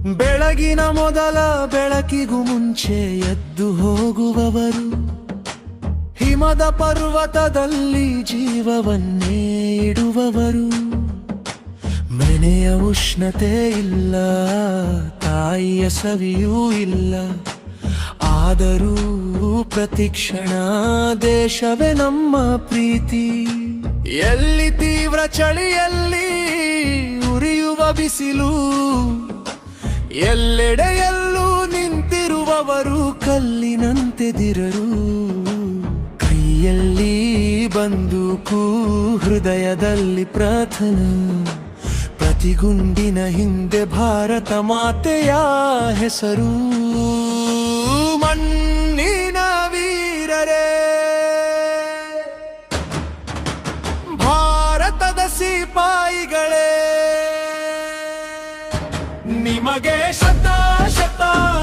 ಬೆಳಗಿನ ಮೊದಲ ಬೆಳಕಿಗೂ ಮುಂಚೆ ಎದ್ದು ಹೋಗುವವರು, ಹಿಮದ ಪರ್ವತದಲ್ಲಿ ಜೀವವನ್ನೇ ಇಡುವವರು. ಮನೆಯ ಉಷ್ಣತೆ ಇಲ್ಲ, ತಾಯಿಯ ಸವಿಯೂ ಇಲ್ಲ, ಆದರೂ ಪ್ರತಿಕ್ಷಣ ದೇಶವೇ ನಮ್ಮ ಪ್ರೀತಿ. ಎಲ್ಲಿ ತೀವ್ರ ಚಳಿಯಲ್ಲಿ ಉರಿಯುವ ಬಿಸಿಲು, ಎಲ್ಲೆಡೆಯಲ್ಲೂ ನಿಂತಿರುವವರು ಕಲ್ಲಿನಂತೆ ದಿರರು. ಕೈಯಲ್ಲಿ ಬಂದೂಕು, ಹೃದಯದಲ್ಲಿ ಪ್ರಾರ್ಥನಾ, ಪ್ರತಿಗುಂಡಿನ ಹಿಂದೆ ಭಾರತ ಮಾತೆಯ ಹೆಸರು. ಮಣ್ಣಿನ ವೀರರೇ, ಭಾರತದ ಸಿಪಾಯಿಗಳೇ, ನಿಮಗೆ ಶತ ಶತ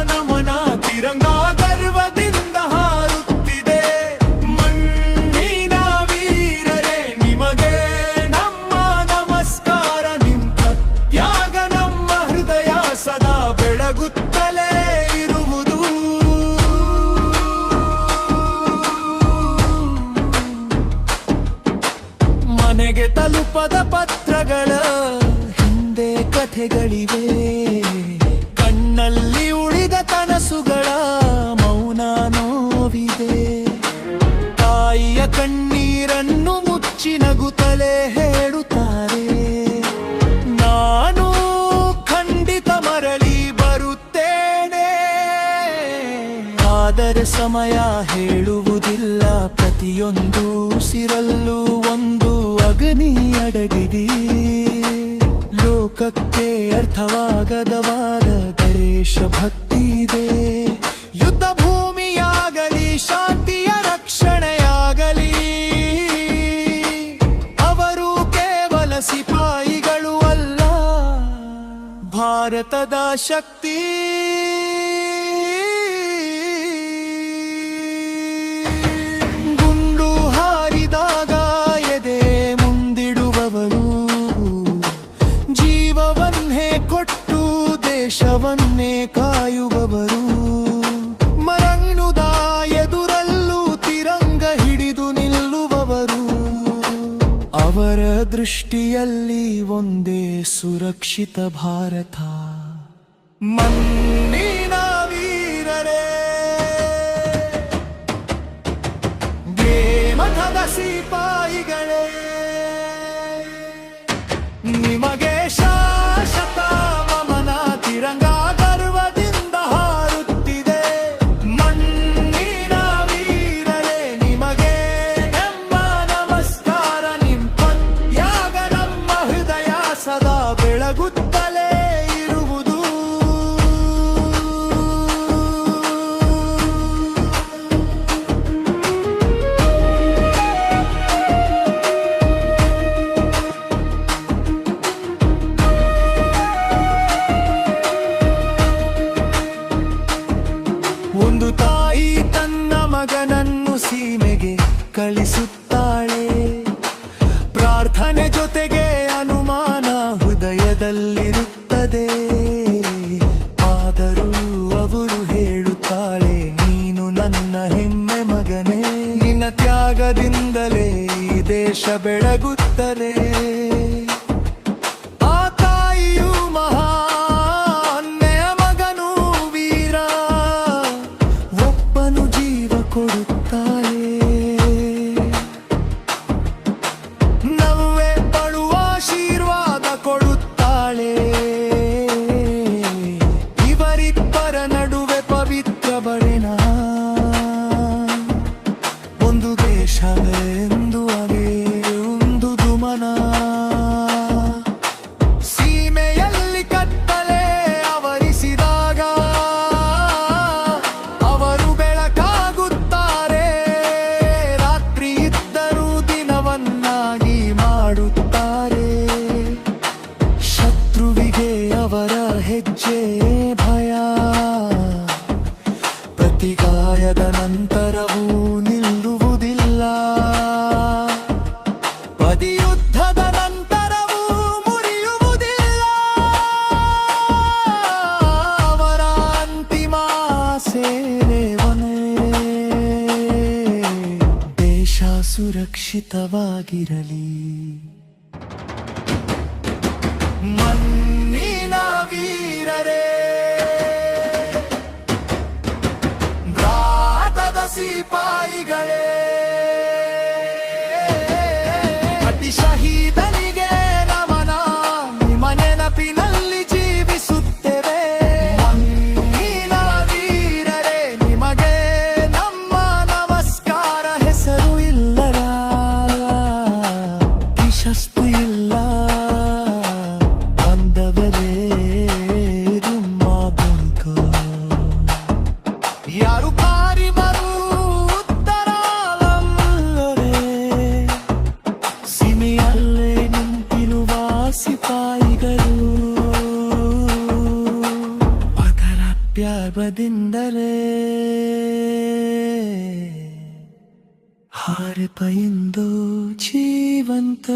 ನಮನ. ತಿರಂಗ ಗರ್ವದಿಂದ ಹಾರುತ್ತಿದೆ. ಮಣ್ಣಿನ ವೀರರೇ, ನಿಮಗೆ ನಮ್ಮ ನಮಸ್ಕಾರ. ನಿಮ್ಮ ತ್ಯಾಗ ನಮ್ಮ ಹೃದಯ ಸದಾ ಬೆಳಗುತ್ತಲೇ ಇರುವುದು. ಮನೆಗೆ ತಲುಪದ ಪತ್ರಗಳ ಹಿಂದೆ ಕಥೆಗಳಿವೆ, ಕಣ್ಣಲ್ಲಿ ಉಳಿದ ಕನಸುಗಳ ಮೌನ ನೋವಿದೆ. ತಾಯಿಯ ಕಣ್ಣೀರನ್ನು ಮುಚ್ಚಿ ನಗುತ್ತಲೇ ಹೇಳುತ್ತಾರೆ, ನಾನು ಖಂಡಿತ ಮರಳಿ ಬರುತ್ತೇನೆ. ಆದರೆ ಸಮಯ ಹೇಳುವುದಿಲ್ಲ, ಪ್ರತಿಯೊಂದು ಉಸಿರಲ್ಲೂ ಒಂದು ಅಗ್ನಿ ಅಡಗಿದೆ. ಲೋಕಕ್ಕೆ ಅರ್ಥವಾಗದವಾದ ದೇಶಭಕ್ತಿ ಇದೆ. ಯುದ್ಧ ಭೂಮಿಯಾಗಲಿ, ಶಾಂತಿಯ ರಕ್ಷಣೆಯಾಗಲಿ, ಅವರು ಕೇವಲ ಸಿಪಾಯಿಗಳು ಅಲ್ಲ, ಭಾರತದ ಶಕ್ತಿ. ಗುಂಡು ಹಾರಿದಾಗ ಎದೆ ಮುಂದಿಡುವವರು, ಜೀವವನ್ನೇ ಕೊಟ್ಟು ದೇಶವನ್ನೇ ಕಾಯುವವರು. ಮರಣ್ಣುದ ಎದುರಲ್ಲೂ ತಿರಂಗ ಹಿಡಿದು ನಿಲ್ಲುವವರು. ಅವರ ದೃಷ್ಟಿಯಲ್ಲಿ ಒಂದೇ ಸುರಕ್ಷಿತ ಭಾರತ. ಮಣ್ಣಿನ ವೀರರೇ, ಮಠದ ಸಿಪಾಯಿಗಳೇ, ನಿಮಗೆ ಶಾಶ್ವತ ನಮನ. ತಿರಂಗ ಗರ್ವದಿಂದ ಹಾರುತ್ತಿದೆ. ಮಣ್ಣಿನ ವೀರರೇ, ನಿಮಗೆ ನಮ್ಮ ನಮಸ್ಕಾರ. ನಿಮ್ಮ ತ್ಯಾಗ ನಮ್ಮ ಹೃದಯ ಸದಾ ಬೆಳಗುತ್ತಲೇ ಇರುವುದು. ಒಂದು ತಾಯಿ ತನ್ನ ಮಗನನ್ನು ಸೀಮೆಗೆ ಕಳಿಸುತ್ತಾಳೆ. ಪ್ರಾರ್ಥನೆ ಜೊತೆಗೆ ಅನುಮಾನ ಹೃದಯದಲ್ಲಿರುತ್ತದೆ. ಆದರೂ ಅವರು ಹೇಳುತ್ತಾಳೆ, ನೀನು ನನ್ನ ಹೆಮ್ಮೆ ಮಗನೇ. ನಿನ್ನ ತ್ಯಾಗದಿಂದಲೇ ಈ ದೇಶ ಬೆಳಗುತ್ತದೆ. ಆ ತಾಯಿಯು ಮಹಾ ಕೊಡುತ್ತಾಳೆ. ನವ್ವೆ ಪಡುವ ಆಶೀರ್ವಾದ ಕೊಡುತ್ತಾಳೆ. ಇವರಿಬ್ಬರ ನಡುವೆ ಪವಿತ್ರ ಬಳೆನ. ಒಂದು ದೇಶವೆಂದು ಅದೇ ಒಂದು ದುಮನ. ಸೀಮೆಯಲ್ಲಿ ಕತ್ತಲೆ ಆವರಿಸಿದಾಗ ಅವರು ಬೆಳಕಾಗುತ್ತಾರೆ. ರಾತ್ರಿ ಇದ್ದರೂ ದಿನವನ್ನಾಗಿ ಮಾಡುತ್ತಾರೆ. ಶತ್ರುವಿಗೆ ಅವರ ಹೆಜ್ಜೆ ಭಯ. ಪ್ರತಿಗಾಯದ ನಂತರವೂ ನಿಲ್ಲುವುದಿಲ್ಲ. ಪದಿಯುದ್ಧದ ನಂತರವೂ ಮುರಿಯುವುದಿಲ್ಲ. ಸುರಕ್ಷಿತವಾಗಿರಲಿ. ಮಣ್ಣಿನ ವೀರರೇ, ಭಾರತದ ಸಿಪಾಯಿಗಳೇ, ಅತಿ ಶಹೀದನಿಗೆ ನಮನ, ನಿಮ್ಮ ನೆನಪಿನಲ್ಲಿ ಜೀವಿಸುತ್ತೇವೆ. ಮಣ್ಣಿನ ವೀರರೇ, ನಿಮಗೆ ನಮ್ಮ ನಮಸ್ಕಾರ. ಹೆಸರು ಇಲ್ಲದ ಯಶಸ್ಸು ಇಲ್ಲ, ಬಂದವರೇ ನಿಮ್ಮ ಬಂತು. ಯಾರು ಪಾರಿ ಬರುತ್ತರಲ್ಲರೇ, ಸೀಮೆಯಲ್ಲೇ ನಿಂತಿರುವ ಸಿಪಾಯಿಗಳು, ಅದರ ಪ್ಯಾರದಿಂದಲೇ ಹಾರಪ ಎಂದು ಜೀವಂತವಾದಿದೆ.